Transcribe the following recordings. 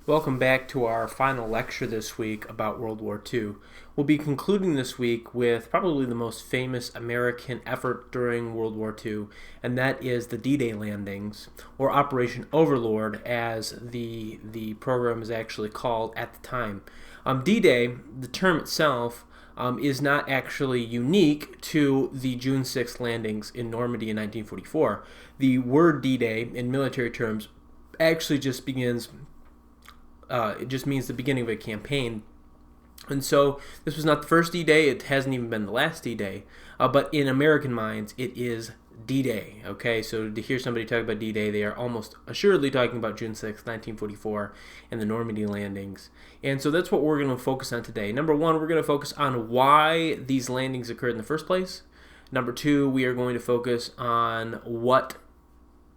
Welcome back to our final lecture this week about World War II. We'll be concluding this week with probably the most famous American effort during World War II, and that is the D-Day landings, or Operation Overlord, as the program is actually called at the time. D-Day, the term itself, is not actually unique to the June 6th landings in Normandy in 1944. The word D-Day, in military terms, actually just begins it just means the beginning of a campaign. And so this was not the first D-Day. It hasn't even been the last D-Day. But in American minds, it is D-Day. Okay, so to hear somebody talk about D-Day, they are almost assuredly talking about June 6, 1944, and the Normandy landings. And so that's what we're going to focus on today. Number one, we're going to focus on why these landings occurred in the first place. Number two, we are going to focus on what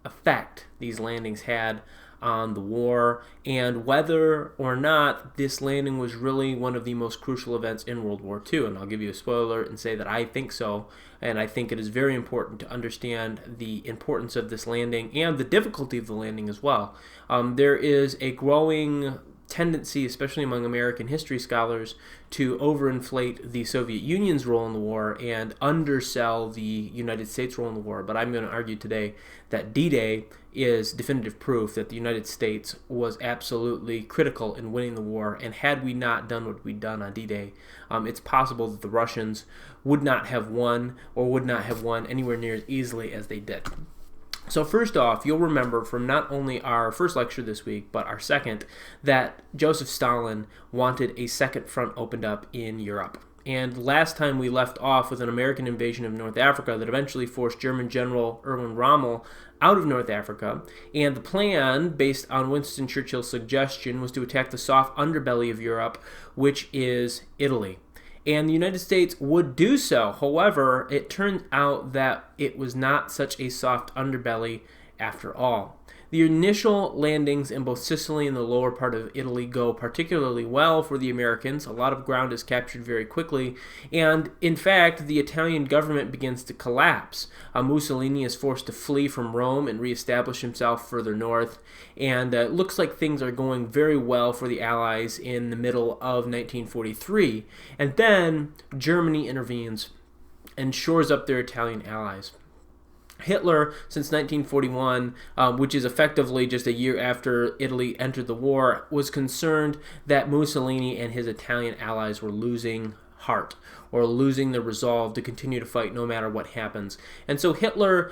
effect these landings had on the war, and whether or not this landing was really one of the most crucial events in World War II. And I'll give you a spoiler and say that I think so, and I think it is very important to understand the importance of this landing and the difficulty of the landing as well. There is a growing tendency, especially among American history scholars, to overinflate the Soviet Union's role in the war and undersell the United States' role in the war. But I'm going to argue today that D-Day is definitive proof that the United States was absolutely critical in winning the war, and had we not done what we'd done on D-Day, it's possible that the Russians would not have won, or would not have won anywhere near as easily as they did. So first off, you'll remember from not only our first lecture this week, but our second, that Joseph Stalin wanted a second front opened up in Europe. And last time we left off with an American invasion of North Africa that eventually forced German General Erwin Rommel out of North Africa. And the plan, based on Winston Churchill's suggestion, was to attack the soft underbelly of Europe, which is Italy. And the United States would do so. However, it turned out that it was not such a soft underbelly after all. The initial landings in both Sicily and the lower part of Italy go particularly well for the Americans. A lot of ground is captured very quickly, and in fact, the Italian government begins to collapse. Mussolini is forced to flee from Rome and reestablish himself further north, and it looks like things are going very well for the Allies in the middle of 1943. And then Germany intervenes and shores up their Italian allies. Hitler, since 1941, which is effectively just a year after Italy entered the war, was concerned that Mussolini and his Italian allies were losing heart, or losing the resolve to continue to fight no matter what happens. And so Hitler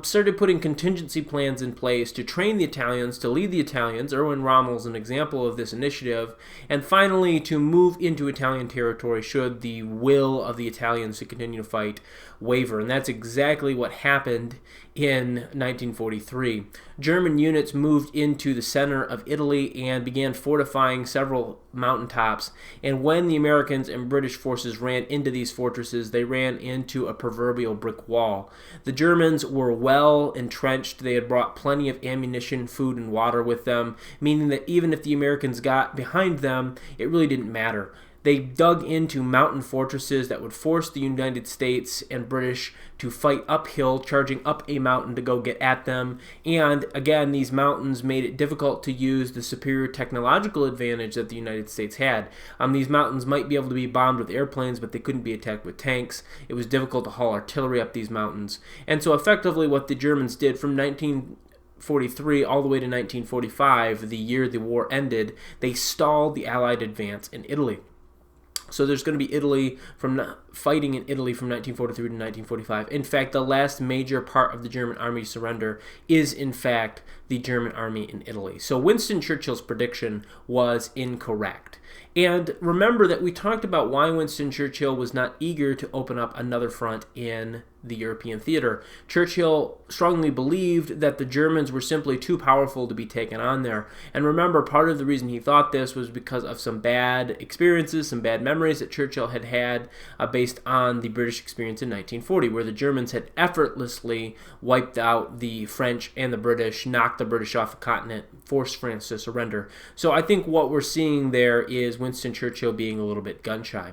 started putting contingency plans in place to train the Italians, to lead the Italians. Erwin Rommel is an example of this initiative, and finally to move into Italian territory should the will of the Italians to continue to fight waver. And that's exactly what happened in 1943. German units moved into the center of Italy and began fortifying several mountaintops. And when the Americans and British forces ran into these fortresses, they ran into a proverbial brick wall. The Germans were well entrenched. They had brought plenty of ammunition, food, and water with them, meaning that even if the Americans got behind them, it really didn't matter. They dug into mountain fortresses that would force the United States and British to fight uphill, charging up a mountain to go get at them. And again, these mountains made it difficult to use the superior technological advantage that the United States had. These mountains might be able to be bombed with airplanes, but they couldn't be attacked with tanks. It was difficult to haul artillery up these mountains. And so effectively what the Germans did from 1943 all the way to 1945, the year the war ended, they stalled the Allied advance in Italy. So there's going to be Italy from fighting in Italy from 1943 to 1945. In fact, the last major part of the German army to surrender is, in fact, the German army in Italy. So Winston Churchill's prediction was incorrect. And remember that we talked about why Winston Churchill was not eager to open up another front in the European theater. Churchill strongly believed that the Germans were simply too powerful to be taken on there. And remember, part of the reason he thought this was because of some bad experiences, some bad memories that Churchill had had based on the British experience in 1940, where the Germans had effortlessly wiped out the French and the British, knocked the British off the continent, forced France to surrender. So I think what we're seeing there is Winston Churchill being a little bit gun-shy.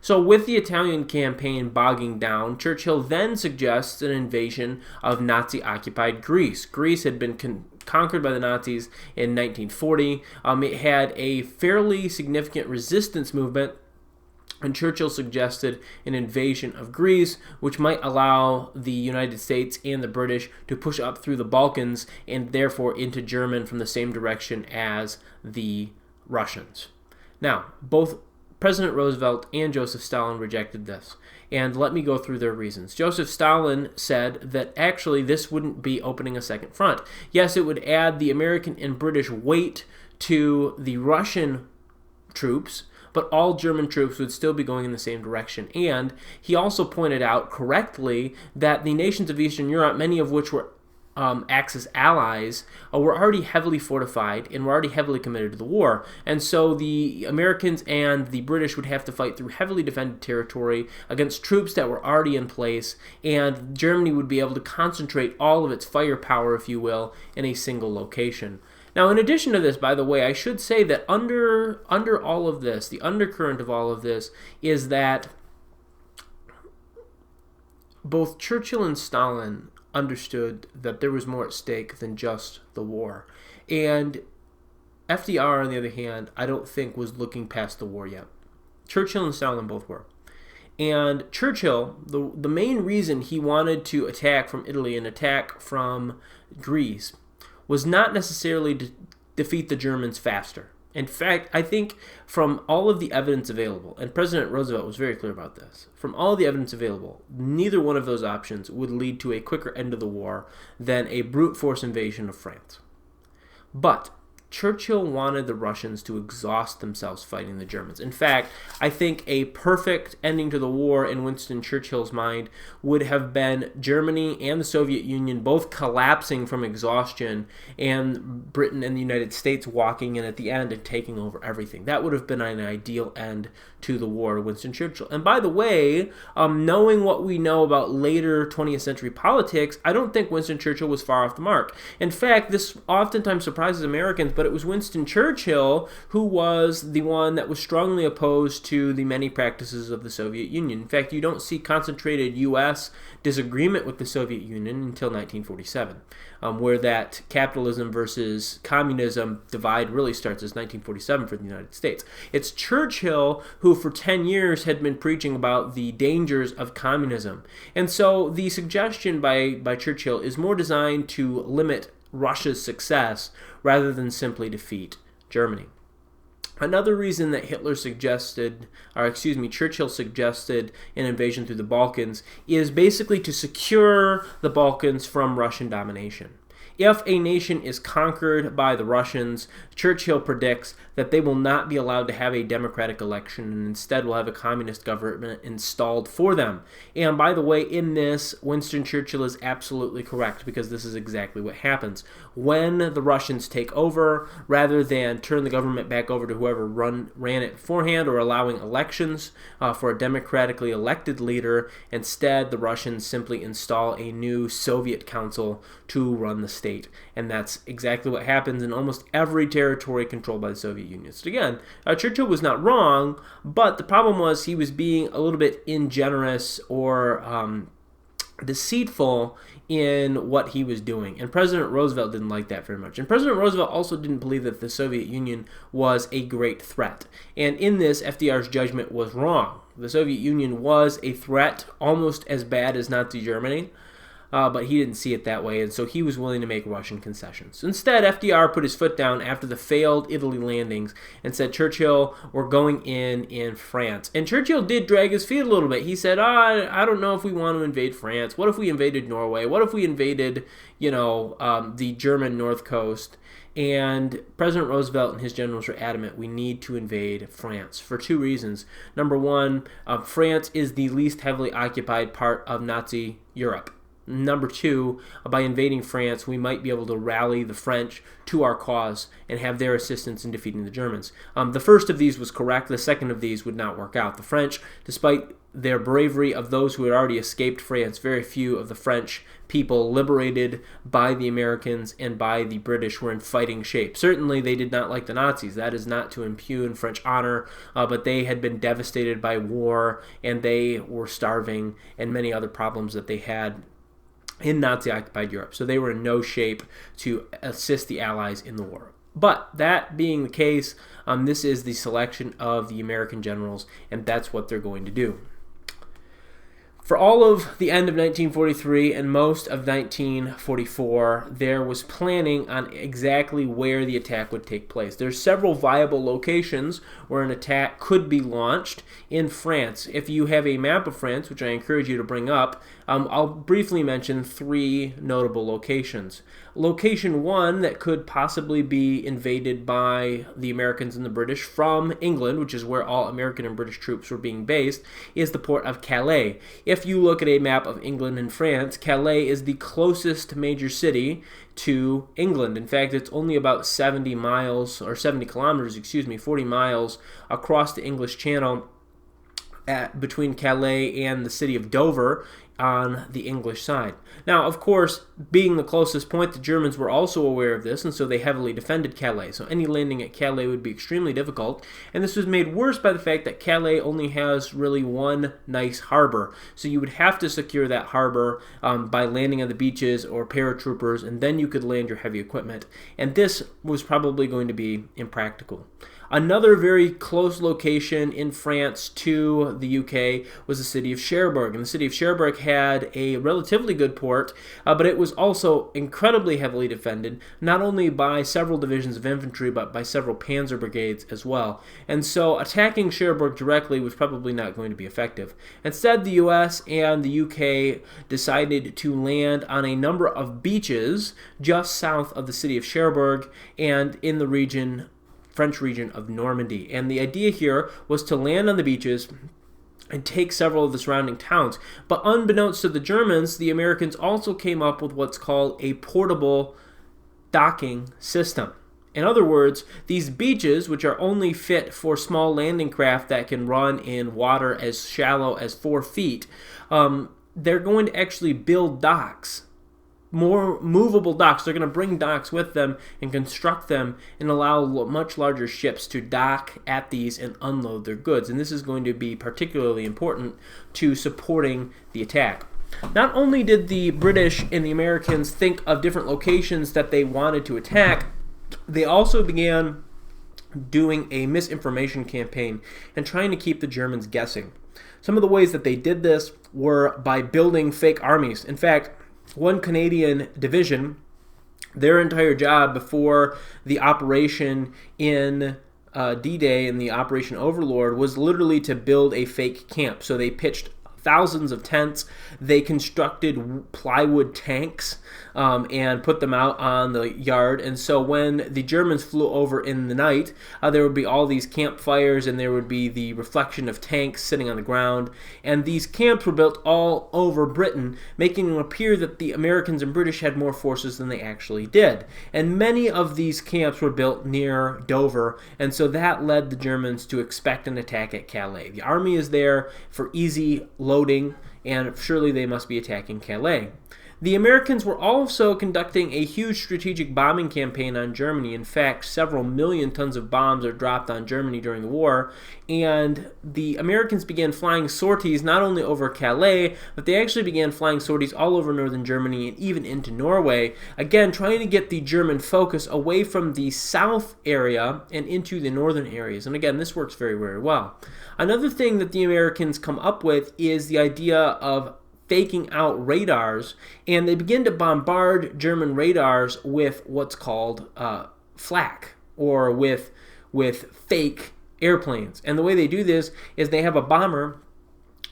So with the Italian campaign bogging down, Churchill then suggests an invasion of Nazi-occupied Greece. Greece had been conquered by the Nazis in 1940. It had a fairly significant resistance movement, and Churchill suggested an invasion of Greece, which might allow the United States and the British to push up through the Balkans and therefore into Germany from the same direction as the Russians. Now, both President Roosevelt and Joseph Stalin rejected this, and let me go through their reasons. Joseph Stalin said that actually this wouldn't be opening a second front. Yes, it would add the American and British weight to the Russian troops, but all German troops would still be going in the same direction. And he also pointed out correctly that the nations of Eastern Europe, many of which were Axis allies, were already heavily fortified and were already heavily committed to the war. And so the Americans and the British would have to fight through heavily defended territory against troops that were already in place, and Germany would be able to concentrate all of its firepower, if you will, in a single location. Now, in addition to this, by the way, I should say that under all of this, the undercurrent of all of this is that both Churchill and Stalin understood that there was more at stake than just the war. And FDR, on the other hand, I don't think was looking past the war yet. Churchill and Stalin both were. And Churchill, the main reason he wanted to attack from Italy and attack from Greece was not necessarily to defeat the Germans faster. In fact, I think from all of the evidence available, and President Roosevelt was very clear about this, from all the evidence available, neither one of those options would lead to a quicker end of the war than a brute force invasion of France. But Churchill wanted the Russians to exhaust themselves fighting the Germans. In fact, I think a perfect ending to the war in Winston Churchill's mind would have been Germany and the Soviet Union both collapsing from exhaustion and Britain and the United States walking in at the end and taking over everything. That would have been an ideal end to the war to Winston Churchill. And by the way, knowing what we know about later 20th century politics, I don't think Winston Churchill was far off the mark. In fact, this oftentimes surprises Americans, but it was Winston Churchill who was the one that was strongly opposed to the many practices of the Soviet Union. In fact, you don't see concentrated U.S. disagreement with the Soviet Union until 1947, where that capitalism versus communism divide really starts as 1947 for the United States. It's Churchill who for 10 years had been preaching about the dangers of communism. And so the suggestion by Churchill is more designed to limit Russia's success rather than simply defeat Germany. Another reason that Churchill suggested an invasion through the Balkans is basically to secure the Balkans from Russian domination. If a nation is conquered by the Russians, Churchill predicts that they will not be allowed to have a democratic election and instead will have a communist government installed for them. And by the way, in this, Winston Churchill is absolutely correct because this is exactly what happens. When the Russians take over, rather than turn the government back over to whoever ran it beforehand or allowing elections for a democratically elected leader, instead the Russians simply install a new Soviet council to run the state. And that's exactly what happens in almost every territory controlled by the Soviet Union. So again, Churchill was not wrong, but the problem was he was being a little bit ingenuous or deceitful in what he was doing. And President Roosevelt didn't like that very much. And President Roosevelt also didn't believe that the Soviet Union was a great threat. And in this, FDR's judgment was wrong. The Soviet Union was a threat almost as bad as Nazi Germany. But he didn't see it that way, and so he was willing to make Russian concessions. Instead, FDR put his foot down after the failed Italy landings and said, Churchill, we're going in France. And Churchill did drag his feet a little bit. He said, I don't know if we want to invade France. What if we invaded Norway? What if we invaded, the German North Coast? And President Roosevelt and his generals were adamant we need to invade France for two reasons. Number one, France is the least heavily occupied part of Nazi Europe. Number two, by invading France, we might be able to rally the French to our cause and have their assistance in defeating the Germans. The first of these was correct. The second of these would not work out. The French, despite their bravery of those who had already escaped France, very few of the French people liberated by the Americans and by the British were in fighting shape. Certainly, they did not like the Nazis. That is not to impugn French honor, but they had been devastated by war, and they were starving and many other problems that they had in Nazi-occupied Europe. So they were in no shape to assist the Allies in the war. But that being the case, this is the selection of the American generals, and that's what they're going to do. For all of the end of 1943 and most of 1944, there was planning on exactly where the attack would take place. There's several viable locations where an attack could be launched in France. If you have a map of France, which I encourage you to bring up, I'll briefly mention three notable locations. Location one that could possibly be invaded by the Americans and the British from England, which is where all American and British troops were being based, is the port of Calais. If you look at a map of England and France, Calais is the closest major city to England. In fact, it's only about 70 miles, or 70 kilometers, 40 miles across the English Channel between Calais and the city of Dover on the English side. Now, of course, being the closest point, the Germans were also aware of this, and so they heavily defended Calais. So any landing at Calais would be extremely difficult, and this was made worse by the fact that Calais only has really one nice harbor. So you would have to secure that harbor by landing on the beaches or paratroopers, and then you could land your heavy equipment. And this was probably going to be impractical. Another very close location in France to the UK was the city of Cherbourg. And the city of Cherbourg had a relatively good port, but it was also incredibly heavily defended, not only by several divisions of infantry, but by several panzer brigades as well. And so attacking Cherbourg directly was probably not going to be effective. Instead, the US and the UK decided to land on a number of beaches just south of the city of Cherbourg and in the French region of Normandy. And the idea here was to land on the beaches and take several of the surrounding towns. But unbeknownst to the Germans, the Americans also came up with what's called a portable docking system. In other words, these beaches, which are only fit for small landing craft that can run in water as shallow as 4 feet, they're going to actually build docks, more movable docks. They're going to bring docks with them and construct them and allow much larger ships to dock at these and unload their goods. And this is going to be particularly important to supporting the attack. Not only did the British and the Americans think of different locations that they wanted to attack, they also began doing a misinformation campaign and trying to keep the Germans guessing. Some of the ways that they did this were by building fake armies. In fact, one Canadian division, their entire job before the operation in D-Day and the Operation Overlord was literally to build a fake camp. So they pitched thousands of tents. They constructed plywood tanks and put them out on the yard. And so when the Germans flew over in the night, there would be all these campfires and there would be the reflection of tanks sitting on the ground. And these camps were built all over Britain, making it appear that the Americans and British had more forces than they actually did. And many of these camps were built near Dover, and so that led the Germans to expect an attack at Calais. The army is there for easy loading, and surely they must be attacking Calais. The Americans were also conducting a huge strategic bombing campaign on Germany. In fact, several million tons of bombs are dropped on Germany during the war, and the Americans began flying sorties not only over Calais, but they actually began flying sorties all over northern Germany and even into Norway, again trying to get the German focus away from the south area and into the northern areas. And again, this works very, very well. Another thing that the Americans come up with is the idea of faking out radars, and they begin to bombard German radars with what's called flak, or with fake airplanes. And the way they do this is they have a bomber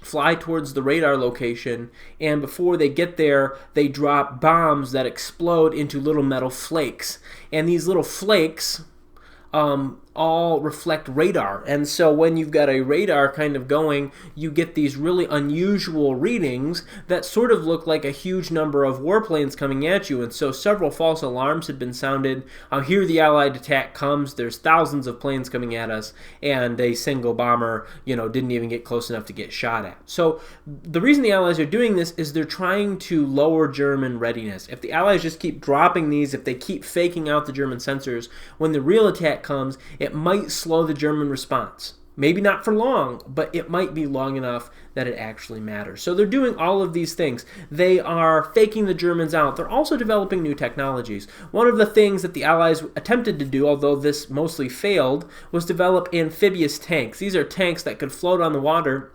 fly towards the radar location, and before they get there, they drop bombs that explode into little metal flakes. And these little flakes all reflect radar. And so when you've got a radar kind of going, you get these really unusual readings that sort of look like a huge number of warplanes coming at you. And so several false alarms had been sounded. Here the Allied attack comes. There's thousands of planes coming at us, and a single bomber, didn't even get close enough to get shot at. So the reason the Allies are doing this is they're trying to lower German readiness. If the Allies just keep dropping these, if they keep faking out the German sensors, when the real attack comes, it might slow the German response. Maybe not for long, but it might be long enough that it actually matters. So they're doing all of these things. They are faking the Germans out. They're also developing new technologies. One of the things that the Allies attempted to do, although this mostly failed, was develop amphibious tanks. These are tanks that could float on the water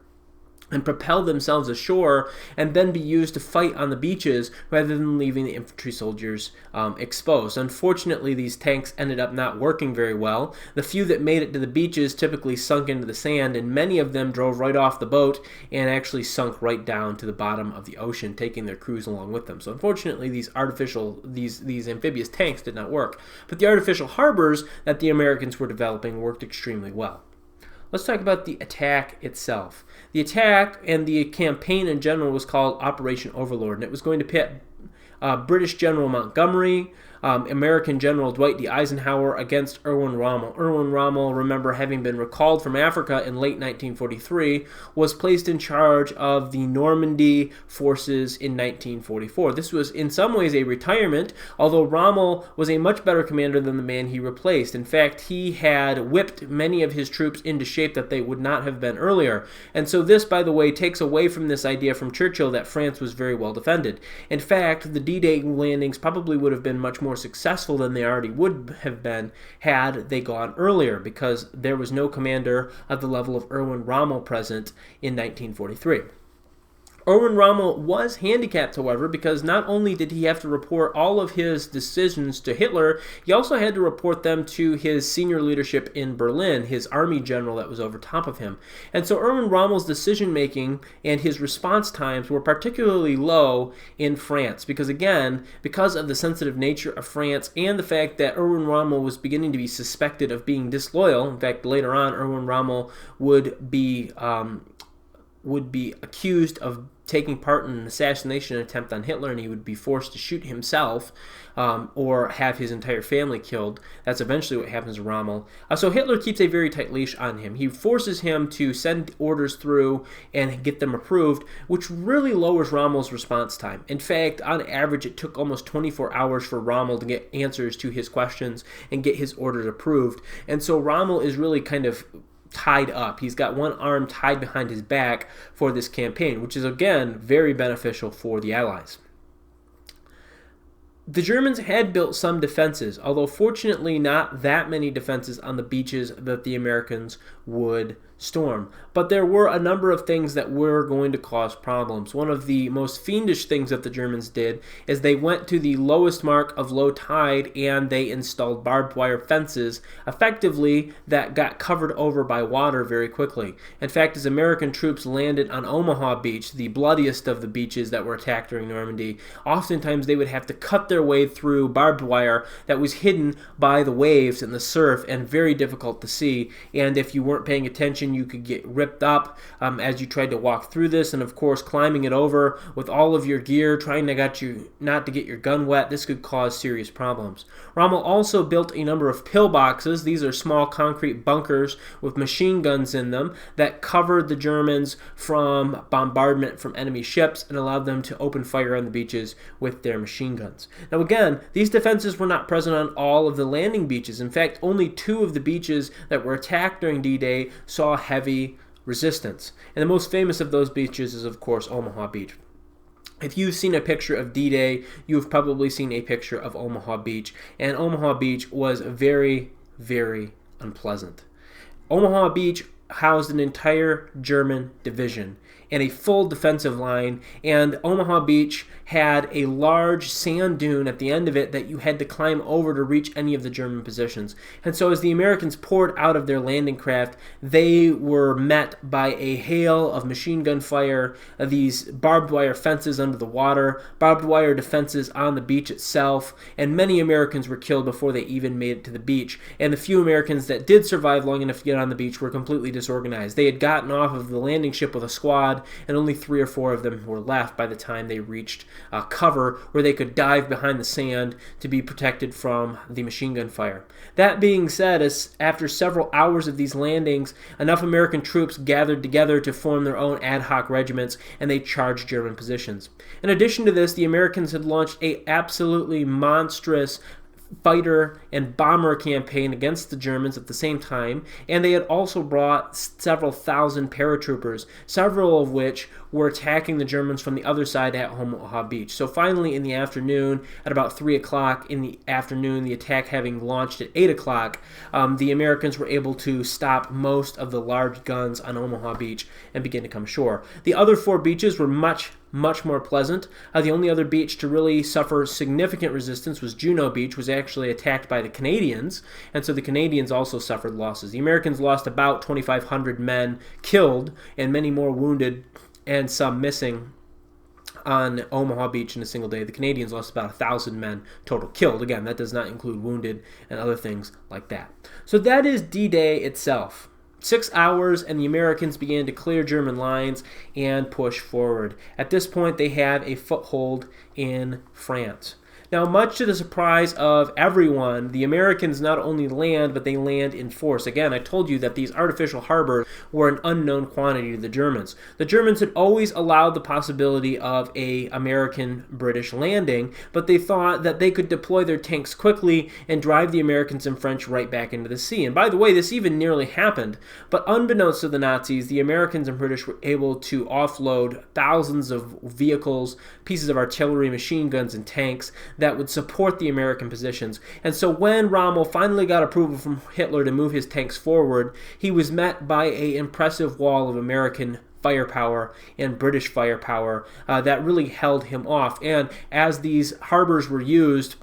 and propel themselves ashore and then be used to fight on the beaches rather than leaving the infantry soldiers exposed. Unfortunately, these tanks ended up not working very well. The few that made it to the beaches typically sunk into the sand, and many of them drove right off the boat and actually sunk right down to the bottom of the ocean, taking their crews along with them. So unfortunately, these amphibious tanks did not work. But the artificial harbors that the Americans were developing worked extremely well. Let's talk about the attack itself. The attack and the campaign in general was called Operation Overlord, and it was going to pit British General Montgomery, American General Dwight D. Eisenhower against Erwin Rommel. Erwin Rommel, remember, having been recalled from Africa in late 1943, was placed in charge of the Normandy forces in 1944. This was in some ways a retirement, although Rommel was a much better commander than the man he replaced. In fact, he had whipped many of his troops into shape that they would not have been earlier. And so this, by the way, takes away from this idea from Churchill that France was very well defended. In fact, the D-Day landings probably would have been much more successful than they already would have been had they gone earlier, because there was no commander of the level of Erwin Rommel present in 1943. Erwin Rommel was handicapped, however, because not only did he have to report all of his decisions to Hitler, he also had to report them to his senior leadership in Berlin, his army general that was over top of him. And so Erwin Rommel's decision-making and his response times were particularly low in France, because again, because of the sensitive nature of France and the fact that Erwin Rommel was beginning to be suspected of being disloyal. In fact, later on, Erwin Rommel would be accused of taking part in an assassination attempt on Hitler, and he would be forced to shoot himself or have his entire family killed. That's eventually what happens to Rommel. So Hitler keeps a very tight leash on him. He forces him to send orders through and get them approved, which really lowers Rommel's response time. In fact, on average, it took almost 24 hours for Rommel to get answers to his questions and get his orders approved. And so Rommel is really kind of tied up. He's got one arm tied behind his back for this campaign, which is again very beneficial for the Allies. The Germans had built some defenses, although fortunately not that many defenses on the beaches that the Americans would storm. But there were a number of things that were going to cause problems. One of the most fiendish things that the Germans did is they went to the lowest mark of low tide and they installed barbed wire fences, effectively, that got covered over by water very quickly. In fact, as American troops landed on Omaha Beach, the bloodiest of the beaches that were attacked during Normandy, oftentimes they would have to cut their way through barbed wire that was hidden by the waves and the surf and very difficult to see. And if you weren't paying attention, you could get ripped up as you tried to walk through this, and of course climbing it over with all of your gear, trying to get you not to get your gun wet. This could cause serious problems. Rommel also built a number of pillboxes. These are small concrete bunkers with machine guns in them that covered the Germans from bombardment from enemy ships and allowed them to open fire on the beaches with their machine guns. Now again, these defenses were not present on all of the landing beaches. In fact, only 2 of the beaches that were attacked during D-Day saw heavy resistance. And the most famous of those beaches is, of course, Omaha Beach. If you've seen a picture of D-Day, you've probably seen a picture of Omaha Beach. And Omaha Beach was very, very unpleasant. Omaha Beach housed an entire German division and a full defensive line, and Omaha Beach had a large sand dune at the end of it that you had to climb over to reach any of the German positions. And so as the Americans poured out of their landing craft, they were met by a hail of machine gun fire, these barbed wire fences under the water, barbed wire defenses on the beach itself, and many Americans were killed before they even made it to the beach. And the few Americans that did survive long enough to get on the beach were completely disorganized. They had gotten off of the landing ship with a squad, and only 3 or 4 of them were left by the time they reached cover where they could dive behind the sand to be protected from the machine gun fire. That being said, after several hours of these landings, enough American troops gathered together to form their own ad hoc regiments, and they charged German positions. In addition to this, the Americans had launched a absolutely monstrous fighter and bomber campaign against the Germans at the same time, and they had also brought several thousand paratroopers, several of which were attacking the Germans from the other side at Omaha Beach. So finally in the afternoon, at about 3 o'clock in the afternoon, the attack having launched at 8 o'clock, the Americans were able to stop most of the large guns on Omaha Beach and begin to come ashore. The other 4 beaches were much more pleasant. The only other beach to really suffer significant resistance was Juno Beach, was actually attacked by the Canadians, and so the Canadians also suffered losses. The Americans lost about 2,500 men killed and many more wounded and some missing on Omaha Beach in a single day. The Canadians lost about 1,000 men total killed. Again, that does not include wounded and other things like that. So that is D-Day itself. 6 hours, and the Americans began to clear German lines and push forward. At this point, they have a foothold in France. Now, much to the surprise of everyone, the Americans not only land, but they land in force. Again, I told you that these artificial harbors were an unknown quantity to the Germans. The Germans had always allowed the possibility of an American-British landing, but they thought that they could deploy their tanks quickly and drive the Americans and French right back into the sea. And by the way, this even nearly happened. But unbeknownst to the Nazis, the Americans and British were able to offload thousands of vehicles, pieces of artillery, machine guns, and tanks that would support the American positions. And so when Rommel finally got approval from Hitler to move his tanks forward, he was met by an impressive wall of American firepower and British firepower that really held him off. And as these harbors were used,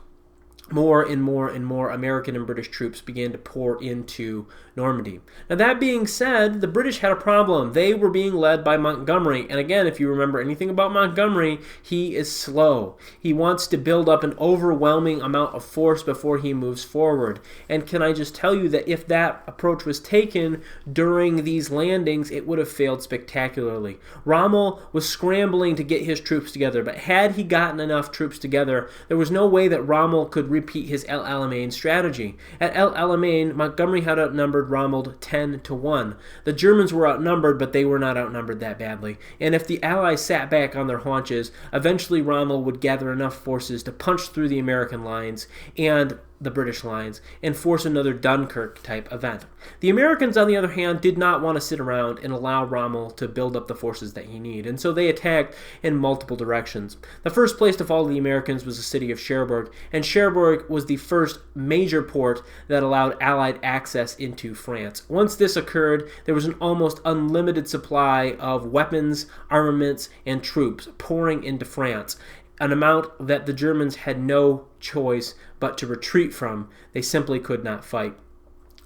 more and more American and British troops began to pour into Normandy. Now, that being said, the British had a problem. They were being led by Montgomery. And again, if you remember anything about Montgomery, he is slow. He wants to build up an overwhelming amount of force before he moves forward. And can I just tell you that if that approach was taken during these landings, it would have failed spectacularly. Rommel was scrambling to get his troops together, but had he gotten enough troops together, there was no way that Rommel could repeat his El Alamein strategy. At El Alamein, Montgomery had outnumbered Rommel 10-1. The Germans were outnumbered, but they were not outnumbered that badly. And if the Allies sat back on their haunches, eventually Rommel would gather enough forces to punch through the American lines and the British lines and force another Dunkirk-type event. The Americans, on the other hand, did not want to sit around and allow Rommel to build up the forces that he needed, and so they attacked in multiple directions. The first place to fall to the Americans was the city of Cherbourg, and Cherbourg was the first major port that allowed Allied access into France. Once this occurred, there was an almost unlimited supply of weapons, armaments, and troops pouring into France, an amount that the Germans had no choice but to retreat from. They simply could not fight.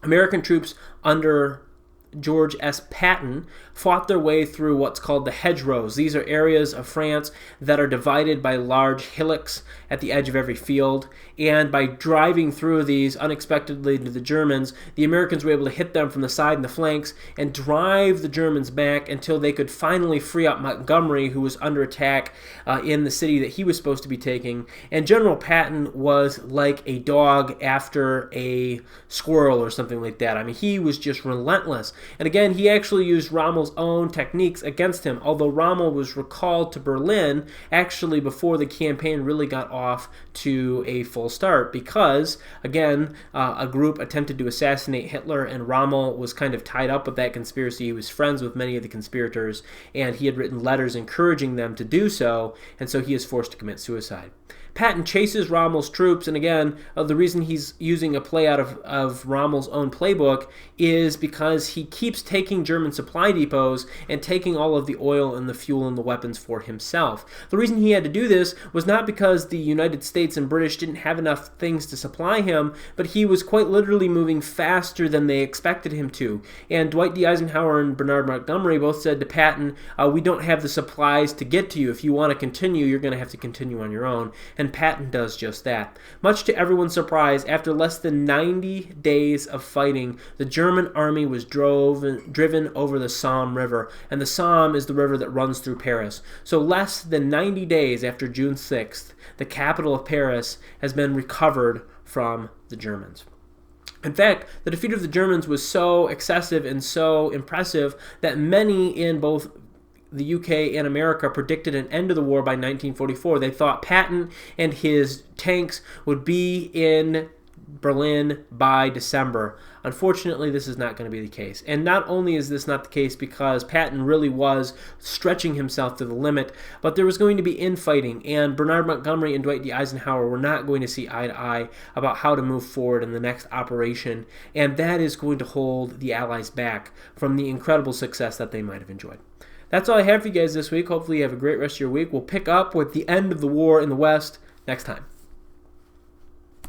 American troops under George S. Patton fought their way through what's called the hedgerows. These are areas of France that are divided by large hillocks at the edge of every field, and by driving through these unexpectedly to the Germans, the Americans were able to hit them from the side and the flanks and drive the Germans back until they could finally free up Montgomery, who was under attack in the city that he was supposed to be taking. And General Patton was like a dog after a squirrel or something like that. I mean, he was just relentless. And again, he actually used Rommel's own techniques against him, although Rommel was recalled to Berlin actually before the campaign really got off to a full start, because, again, a group attempted to assassinate Hitler, and Rommel was kind of tied up with that conspiracy. He was friends with many of the conspirators, and he had written letters encouraging them to do so, and so he is forced to commit suicide. Patton chases Rommel's troops, and again, the reason he's using a play out of Rommel's own playbook is because he keeps taking German supply depots and taking all of the oil and the fuel and the weapons for himself. The reason he had to do this was not because the United States and British didn't have enough things to supply him, but he was quite literally moving faster than they expected him to. And Dwight D. Eisenhower and Bernard Montgomery both said to Patton, we don't have the supplies to get to you. If you want to continue, you're going to have to continue on your own. And Patton does just that. Much to everyone's surprise, after less than 90 days of fighting, the German army was driven over the Somme River, and the Somme is the river that runs through Paris. So less than 90 days after June 6th, the capital of Paris has been recovered from the Germans. In fact, the defeat of the Germans was so excessive and so impressive that many in both the UK and America predicted an end to the war by 1944. They thought Patton and his tanks would be in Berlin by December. Unfortunately, this is not going to be the case. And not only is this not the case because Patton really was stretching himself to the limit, but there was going to be infighting, and Bernard Montgomery and Dwight D. Eisenhower were not going to see eye to eye about how to move forward in the next operation, and that is going to hold the Allies back from the incredible success that they might have enjoyed. That's all I have for you guys this week. Hopefully you have a great rest of your week. We'll pick up with the end of the war in the West next time.